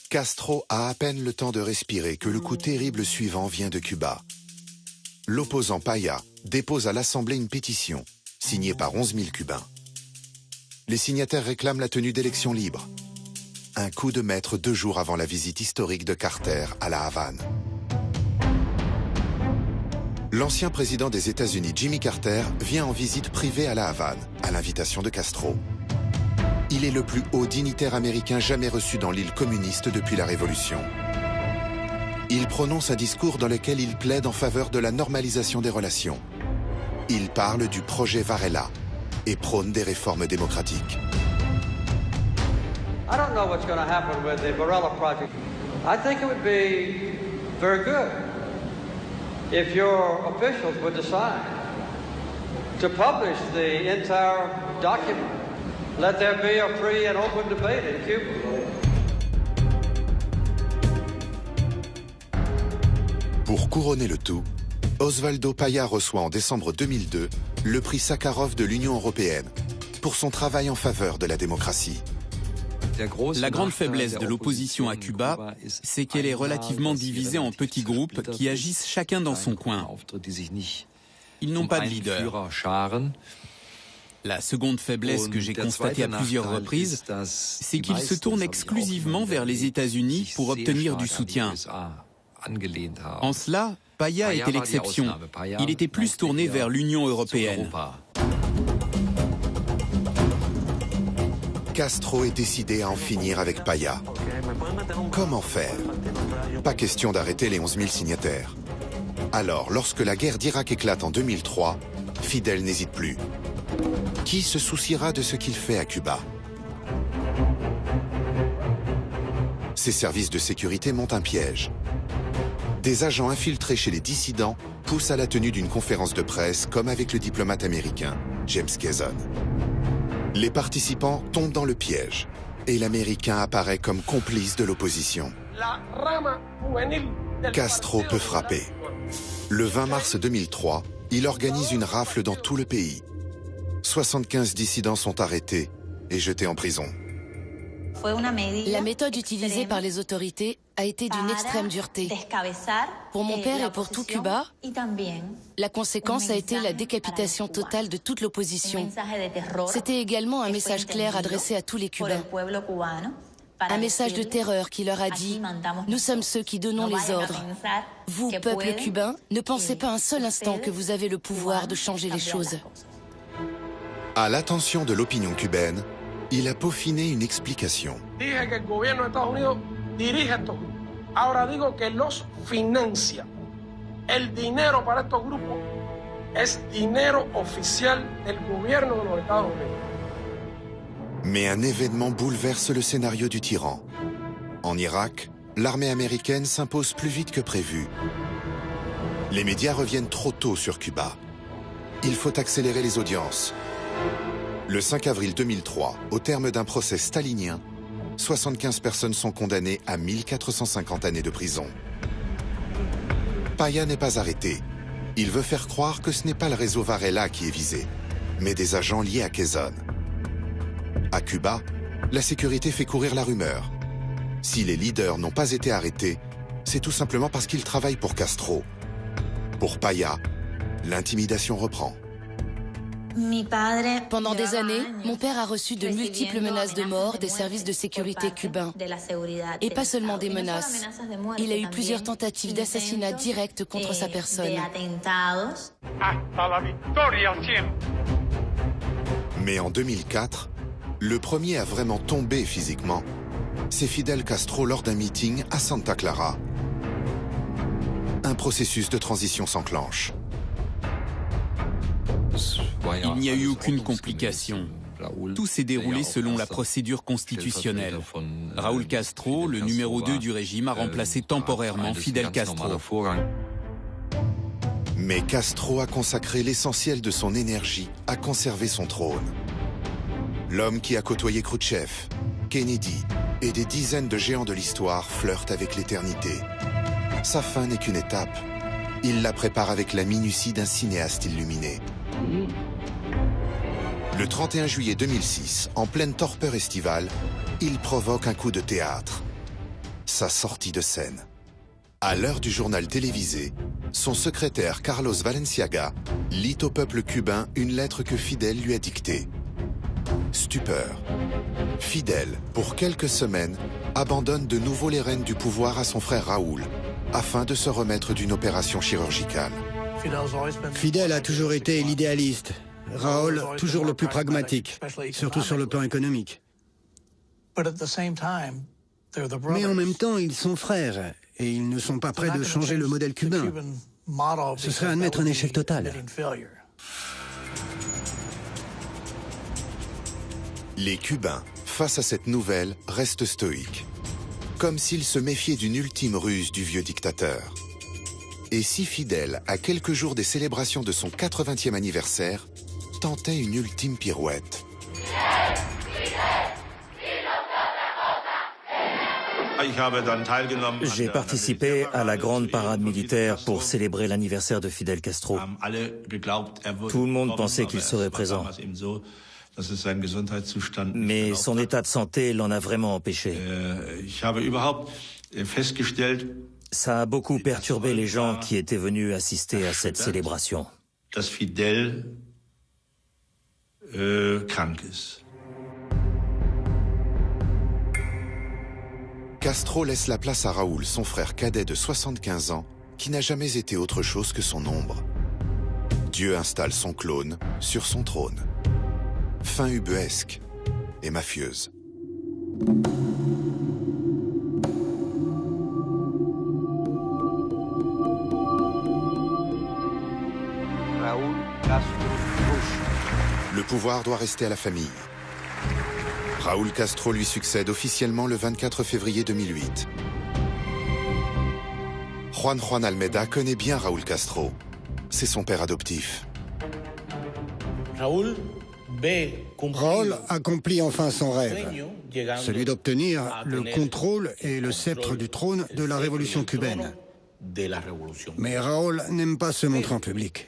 Castro a à peine le temps de respirer que le coup terrible suivant vient de Cuba. L'opposant Paya dépose à l'Assemblée une pétition, signée par 11 000 Cubains. Les signataires réclament la tenue d'élections libres. Un coup de maître 2 jours avant la visite historique de Carter à La Havane. L'ancien président des États-Unis, Jimmy Carter, vient en visite privée à La Havane, à l'invitation de Castro. Il est le plus haut dignitaire américain jamais reçu dans l'île communiste depuis la Révolution. Il prononce un discours dans lequel il plaide en faveur de la normalisation des relations. Il parle du projet Varela et prône des réformes démocratiques. I don't know what's going to happen with the Varela project. I think it would be very good if your officials would decide to publish the entire document. Let there be a free and open debate in Cuba. Pour couronner le tout, Osvaldo Paya reçoit en décembre 2002 le prix Sakharov de l'Union européenne pour son travail en faveur de la démocratie. La grande faiblesse de l'opposition à Cuba, c'est qu'elle est relativement divisée en petits groupes qui agissent chacun dans son coin. Ils n'ont pas de leader. La seconde faiblesse que j'ai constatée à plusieurs reprises, c'est qu'ils se tournent exclusivement vers les États-Unis pour obtenir du soutien. En cela, Paya était l'exception. Il était plus tourné vers l'Union européenne. Castro est décidé à en finir avec Paya. Comment faire? Pas question d'arrêter les 11 000 signataires. Alors, lorsque la guerre d'Irak éclate en 2003, Fidel n'hésite plus. Qui se souciera de ce qu'il fait à Cuba? Ses services de sécurité montent un piège. Des agents infiltrés chez les dissidents poussent à la tenue d'une conférence de presse, comme avec le diplomate américain, James Kazan. Les participants tombent dans le piège et l'Américain apparaît comme complice de l'opposition. Castro peut frapper. Le 20 mars 2003, il organise une rafle dans tout le pays. 75 dissidents sont arrêtés et jetés en prison. La méthode utilisée par les autorités a été d'une extrême dureté. Pour mon père et pour tout Cuba, la conséquence a été la décapitation totale de toute l'opposition. C'était également un message clair adressé à tous les Cubains. Un message de terreur qui leur a dit « Nous sommes ceux qui donnons les ordres. Vous, peuple cubain, ne pensez pas un seul instant que vous avez le pouvoir de changer les choses. » À l'attention de l'opinion cubaine, il a peaufiné une explication. Dije que el gobierno de Estados Unidos dirige esto. Ahora digo que los financia. El dinero para estos grupos es dinero oficial del gobierno de los Estados Unidos. Mais un événement bouleverse le scénario du tyran. En Irak, l'armée américaine s'impose plus vite que prévu. Les médias reviennent trop tôt sur Cuba. Il faut accélérer les audiences. Le 5 avril 2003, au terme d'un procès stalinien, 75 personnes sont condamnées à 1450 années de prison. Paya n'est pas arrêté. Il veut faire croire que ce n'est pas le réseau Varela qui est visé, mais des agents liés à Quezon. À Cuba, la sécurité fait courir la rumeur. Si les leaders n'ont pas été arrêtés, c'est tout simplement parce qu'ils travaillent pour Castro. Pour Paya, l'intimidation reprend. Pendant des années, mon père a reçu de multiples menaces de mort des services de sécurité cubains. Et pas seulement des menaces. Il a eu plusieurs tentatives d'assassinat direct contre sa personne. Mais en 2004, le premier à vraiment tomber physiquement, c'est Fidel Castro lors d'un meeting à Santa Clara. Un processus de transition s'enclenche. Il n'y a eu aucune complication. Tout s'est déroulé selon la procédure constitutionnelle. Raúl Castro, le numéro 2 du régime, a remplacé temporairement Fidel Castro. Mais Castro a consacré l'essentiel de son énergie à conserver son trône. L'homme qui a côtoyé Khrouchtchev, Kennedy et des dizaines de géants de l'histoire flirte avec l'éternité. Sa fin n'est qu'une étape. Il la prépare avec la minutie d'un cinéaste illuminé. Le 31 juillet 2006, en pleine torpeur estivale, il provoque un coup de théâtre. Sa sortie de scène. À l'heure du journal télévisé, son secrétaire Carlos Valenciaga lit au peuple cubain une lettre que Fidel lui a dictée. Stupeur. Fidel, pour quelques semaines, abandonne de nouveau les rênes du pouvoir à son frère Raúl, afin de se remettre d'une opération chirurgicale. Fidel a toujours été l'idéaliste. Raúl, toujours le plus pragmatique, surtout sur le plan économique. Mais en même temps, ils sont frères et ils ne sont pas prêts de changer le modèle cubain. Ce serait admettre un échec total. Les Cubains, face à cette nouvelle, restent stoïques, comme s'ils se méfiaient d'une ultime ruse du vieux dictateur. Et si Fidel, à quelques jours des célébrations de son 80e anniversaire, tentait une ultime pirouette. J'ai participé à la grande parade militaire pour célébrer l'anniversaire de Fidel Castro. Tout le monde pensait qu'il serait présent. Mais son état de santé l'en a vraiment empêché. Ça a beaucoup perturbé les gens qui étaient venus assister à cette célébration. Castro laisse la place à Raúl, son frère cadet de 75 ans, qui n'a jamais été autre chose que son ombre. Dieu installe son clone sur son trône. Fin ubuesque et mafieuse. Raúl Castro Bush. Le pouvoir doit rester à la famille. Raúl Castro lui succède officiellement le 24 février 2008. Juan Almeida connaît bien Raúl Castro. C'est son père adoptif. Raúl accomplit enfin son rêve, celui d'obtenir le contrôle et le sceptre du trône de la révolution cubaine. Mais Raúl n'aime pas se montrer en public.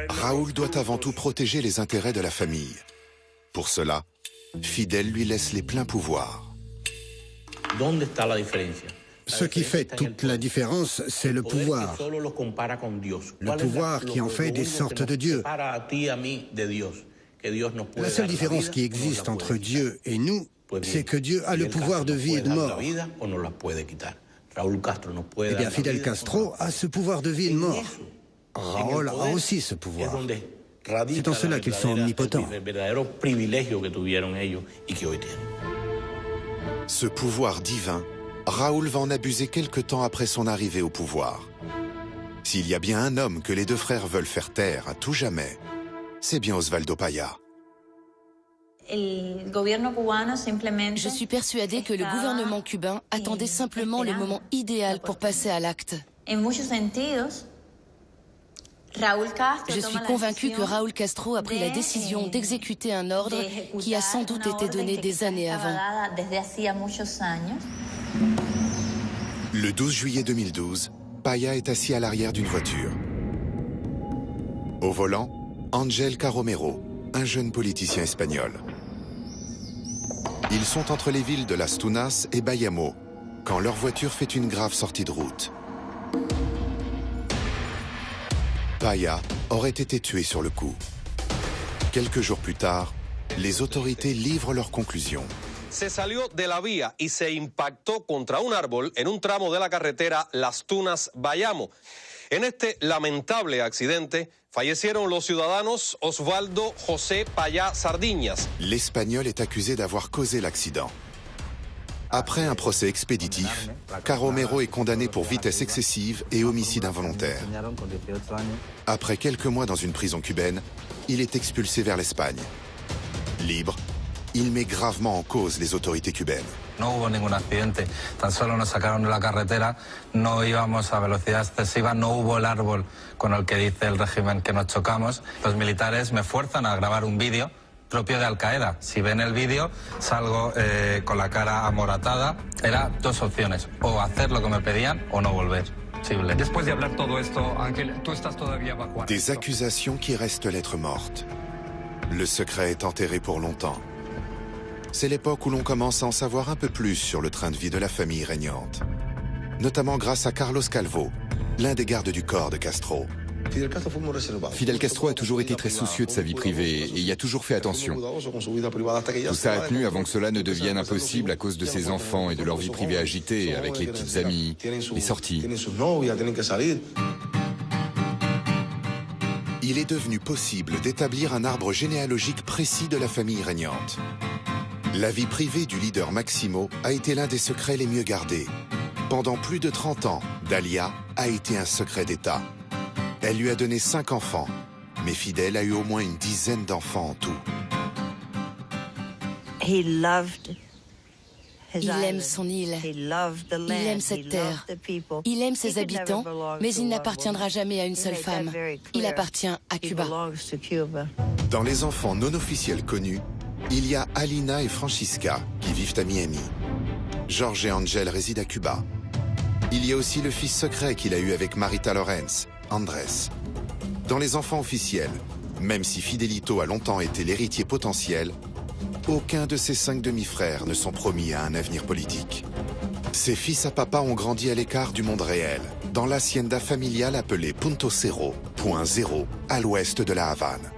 Raúl doit avant tout protéger les intérêts de la famille. Pour cela, Fidel lui laisse les pleins pouvoirs. Ce qui fait toute la différence, c'est le pouvoir. Le pouvoir qui en fait des sortes de dieux. La seule différence qui existe entre Dieu et nous, c'est que Dieu a le pouvoir de vie et de mort. Eh bien, Fidel Castro a ce pouvoir de vie et de mort. Raúl a aussi ce pouvoir. C'est en cela qu'ils sont omnipotents. Ce pouvoir divin, Raúl va en abuser quelque temps après son arrivée au pouvoir. S'il y a bien un homme que les deux frères veulent faire taire à tout jamais, c'est bien Osvaldo Paya. Je suis persuadée que le gouvernement cubain attendait simplement le moment idéal pour passer à l'acte. Je suis convaincue que Raúl Castro a pris la décision d'exécuter un ordre qui a sans doute été donné des années avant. Le 12 juillet 2012, Paya est assis à l'arrière d'une voiture. Au volant, Ángel Carromero, un jeune politicien espagnol. Ils sont entre les villes de Las Tunas et Bayamo, quand leur voiture fait une grave sortie de route. Paya aurait été tué sur le coup. Quelques jours plus tard, les autorités livrent leurs conclusions. Se salió de la vía y se impactó contra un árbol en un tramo de la carretera Las Tunas-Bayamo. En este lamentable accidente fallecieron los ciudadanos Osvaldo José Paya Sardiñas. L'Espagnol est accusé d'avoir causé l'accident. Après un procès expéditif, Carromero est condamné pour vitesse excessive et homicide involontaire. Après quelques mois dans une prison cubaine, il est expulsé vers l'Espagne. Libre, il met gravement en cause les autorités cubaines. No hubo ningún accidente, tan solo nos sacaron de la carretera, no íbamos a velocidad excesiva, no hubo el árbol con el que dice el régimen que nos chocamos. Los militares me fuerzan a grabar un vídeo propio de Al-Qaeda. Si ven el vídeo, salgo con la cara amoratada. Era dos opciones, o hacer lo que me pedían o no volver. Después de hablar todo esto, Ángel, tú estás todavía bajo arresto. Des accusations qui restent lettre morte. Le secret est enterré pour longtemps. C'est l'époque où l'on commence à en savoir un peu plus sur le train de vie de la famille régnante. Notamment grâce à Carlos Calvo, l'un des gardes du corps de Castro. Fidel Castro a toujours été très soucieux de sa vie privée et y a toujours fait attention. Tout ça a tenu avant que cela ne devienne impossible à cause de ses enfants et de leur vie privée agitée, avec les petites amies, les sorties. Il est devenu possible d'établir un arbre généalogique précis de la famille régnante. La vie privée du leader Máximo a été l'un des secrets les mieux gardés. Pendant plus de 30 ans, Dalia a été un secret d'État. Elle lui a donné 5 enfants, mais Fidel a eu au moins une dizaine d'enfants en tout. Il aime son île, il aime cette terre, il aime ses habitants, mais il n'appartiendra jamais à une seule femme. Il appartient à Cuba. Dans les enfants non officiels connus, il y a Alina et Francisca qui vivent à Miami. George et Angel résident à Cuba. Il y a aussi le fils secret qu'il a eu avec Marita Lorenz, Andrés. Dans les enfants officiels, même si Fidelito a longtemps été l'héritier potentiel, aucun de ses 5 demi-frères ne sont promis à un avenir politique. Ses fils à papa ont grandi à l'écart du monde réel, dans l'hacienda familiale appelée Punto Cero, point zéro, à l'ouest de la Havane.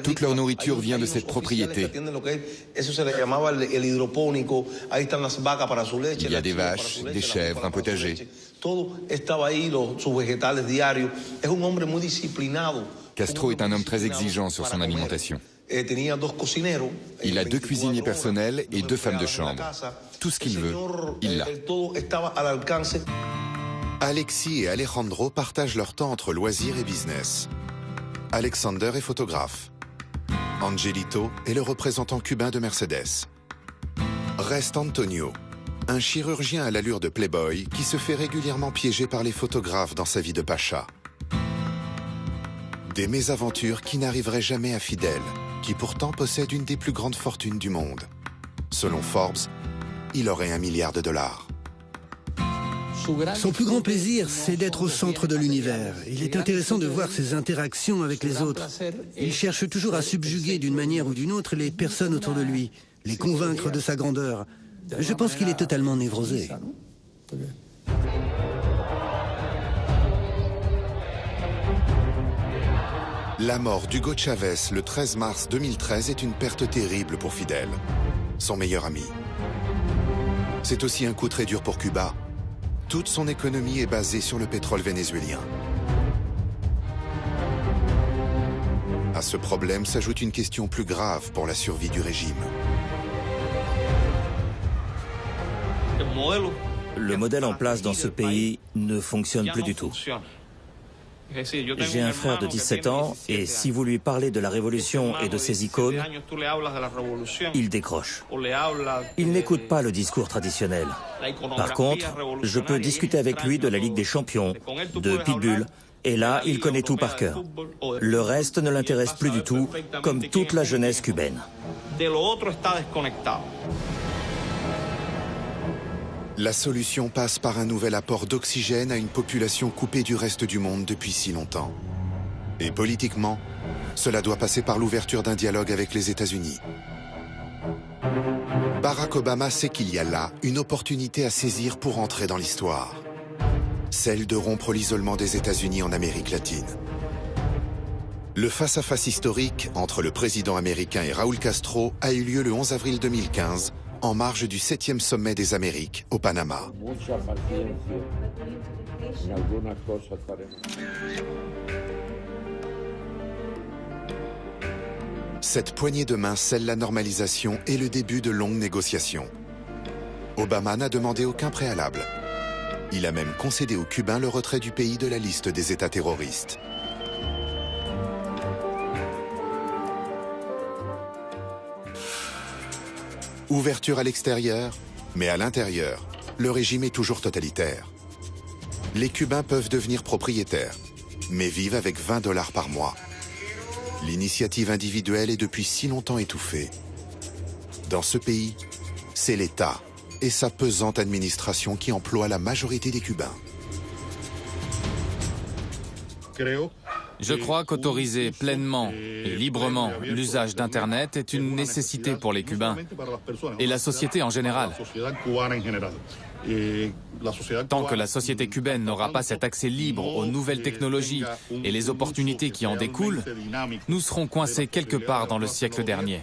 Toute leur nourriture vient de cette propriété. Il y a des vaches, des chèvres, un potager. Castro est un homme très exigeant sur son alimentation. Il a 2 cuisiniers personnels et 2 femmes de chambre. Tout ce qu'il veut, il l'a. Alexis et Alejandro partagent leur temps entre loisirs et business. Alexander est photographe. Angelito est le représentant cubain de Mercedes. Reste Antonio, un chirurgien à l'allure de playboy qui se fait régulièrement piéger par les photographes dans sa vie de pacha. Des mésaventures qui n'arriveraient jamais à Fidel, qui pourtant possède une des plus grandes fortunes du monde. Selon Forbes, il aurait $1 milliard. Son plus grand plaisir, c'est d'être au centre de l'univers. Il est intéressant de voir ses interactions avec les autres. Il cherche toujours à subjuguer d'une manière ou d'une autre les personnes autour de lui, les convaincre de sa grandeur. Je pense qu'il est totalement névrosé. La mort d'Hugo Chavez le 13 mars 2013 est une perte terrible pour Fidel, son meilleur ami. C'est aussi un coup très dur pour Cuba. Toute son économie est basée sur le pétrole vénézuélien. À ce problème s'ajoute une question plus grave pour la survie du régime. Le modèle en place dans ce pays ne fonctionne plus du tout. J'ai un frère de 17 ans et si vous lui parlez de la révolution et de ses icônes, il décroche. Il n'écoute pas le discours traditionnel. Par contre, je peux discuter avec lui de la Ligue des Champions, de Pitbull, et là, il connaît tout par cœur. Le reste ne l'intéresse plus du tout, comme toute la jeunesse cubaine. La solution passe par un nouvel apport d'oxygène à une population coupée du reste du monde depuis si longtemps. Et politiquement, cela doit passer par l'ouverture d'un dialogue avec les États-Unis. Barack Obama sait qu'il y a là une opportunité à saisir pour entrer dans l'histoire. Celle de rompre l'isolement des États-Unis en Amérique latine. Le face-à-face historique entre le président américain et Raúl Castro a eu lieu le 11 avril 2015, en marge du 7e sommet des Amériques, au Panama. Cette poignée de main scelle la normalisation et le début de longues négociations. Obama n'a demandé aucun préalable. Il a même concédé aux Cubains le retrait du pays de la liste des États terroristes. Ouverture à l'extérieur, mais à l'intérieur, le régime est toujours totalitaire. Les Cubains peuvent devenir propriétaires, mais vivent avec $20 par mois. L'initiative individuelle est depuis si longtemps étouffée. Dans ce pays, c'est l'État et sa pesante administration qui emploie la majorité des Cubains. Je crois qu'autoriser pleinement et librement l'usage d'Internet est une nécessité pour les Cubains et la société en général. Tant que la société cubaine n'aura pas cet accès libre aux nouvelles technologies et les opportunités qui en découlent, nous serons coincés quelque part dans le siècle dernier.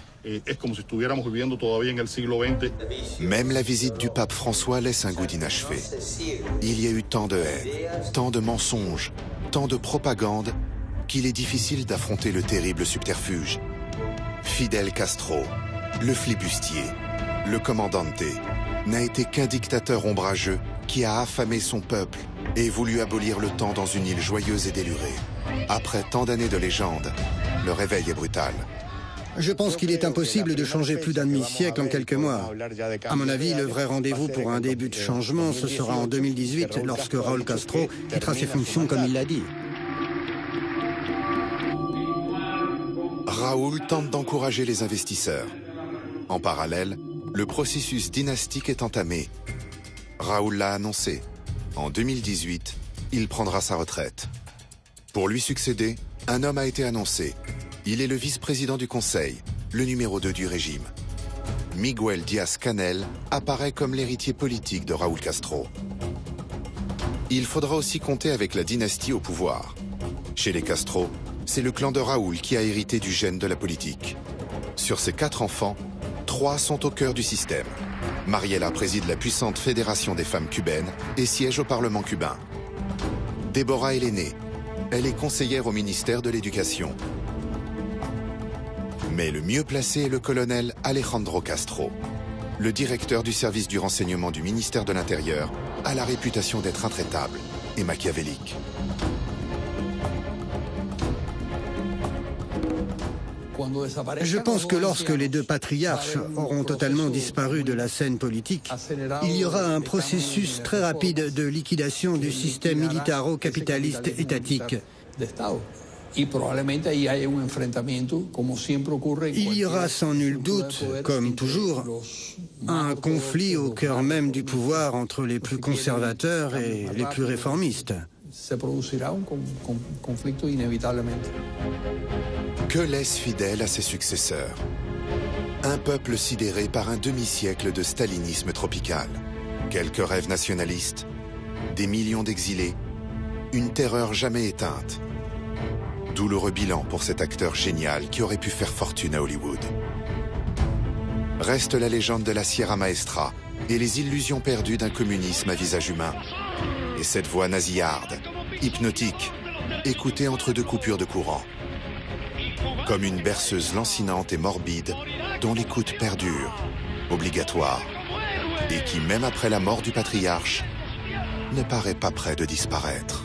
Même la visite du pape François laisse un goût d'inachevé. Il y a eu tant de haine, tant de mensonges, tant de propagande qu'il est difficile d'affronter le terrible subterfuge. Fidel Castro, le flibustier, le commandante, n'a été qu'un dictateur ombrageux qui a affamé son peuple et voulu abolir le temps dans une île joyeuse et délurée. Après tant d'années de légende, le réveil est brutal. Je pense qu'il est impossible de changer plus d'un demi-siècle en quelques mois. À mon avis, le vrai rendez-vous pour un début de changement, ce sera en 2018, lorsque Raúl Castro quittera ses fonctions comme il l'a dit. Raúl tente d'encourager les investisseurs. En parallèle, le processus dynastique est entamé. Raúl l'a annoncé. En 2018, il prendra sa retraite. Pour lui succéder, un homme a été annoncé. Il est le vice-président du Conseil, le numéro 2 du régime. Miguel Díaz-Canel apparaît comme l'héritier politique de Raúl Castro. Il faudra aussi compter avec la dynastie au pouvoir. Chez les Castro, c'est le clan de Raúl qui a hérité du gène de la politique. Sur ses 4 enfants, 3 sont au cœur du système. Mariela préside la puissante Fédération des femmes cubaines et siège au Parlement cubain. Déborah est l'aînée. Elle est conseillère au ministère de l'Éducation. Mais le mieux placé est le colonel Alejandro Castro. Le directeur du service du renseignement du ministère de l'Intérieur a la réputation d'être intraitable et machiavélique. Je pense que lorsque les 2 patriarches auront totalement disparu de la scène politique, il y aura un processus très rapide de liquidation du système militaro-capitaliste étatique. Il y aura sans nul doute, comme toujours, un conflit au cœur même du pouvoir entre les plus conservateurs et les plus réformistes. Que laisse Fidel à ses successeurs? Un peuple sidéré par un demi-siècle de stalinisme tropical. Quelques rêves nationalistes, des millions d'exilés, une terreur jamais éteinte. Douloureux bilan pour cet acteur génial qui aurait pu faire fortune à Hollywood. Reste la légende de la Sierra Maestra et les illusions perdues d'un communisme à visage humain. Et cette voix nasillarde, hypnotique, écoutée entre 2 coupures de courant. Comme une berceuse lancinante et morbide dont l'écoute perdure, obligatoire, et qui, même après la mort du patriarche, ne paraît pas près de disparaître.